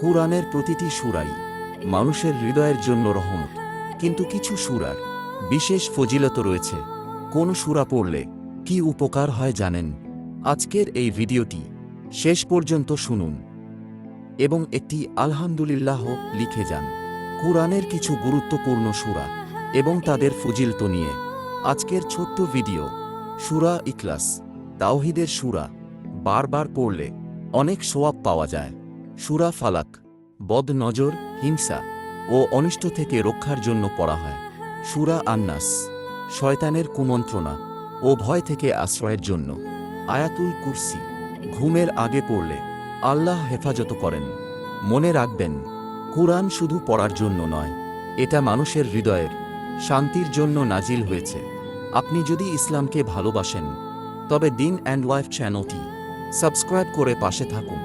কুরআনের প্রতিটি সূরাই মানুষের হৃদয়ের জন্য রহমত, কিন্তু কিছু সূরার বিশেষ ফজিলত রয়েছে। কোন সূরা পড়লে কি উপকার হয় জানেন? আজকের এই ভিডিওটি শেষ পর্যন্ত শুনুন এবং একটি আলহামদুলিল্লাহ লিখে যান। কুরআনের কিছু গুরুত্বপূর্ণ সূরা এবং তাদের ফজিলত নিয়ে আজকের ছোট্ট ভিডিও। সূরা ইখলাস, তাওহীদের সূরা, বারবার পড়লে অনেক সওয়াব পাওয়া যায়। সূরা ফালাক, বদ নজর, হিংসা ও অনিষ্ট থেকে রক্ষার জন্য পড়া হয়। সূরা আন-নাস, শয়তানের কুমন্ত্রণা ও ভয় থেকে আশ্রয়ের জন্য। আয়াতুল কুরসি, ঘুমের আগে পড়লে আল্লাহ হেফাজত করেন। মনে রাখবেন, কুরআন শুধু পড়ার জন্য নয়, এটা মানুষের হৃদয়ের শান্তির জন্য নাজিল হয়েছে। আপনি যদি ইসলামকে ভালোবাসেন তবে দিন অ্যান্ড লাইফ চ্যানেলটি সাবস্ক্রাইব করে পাশে থাকুন।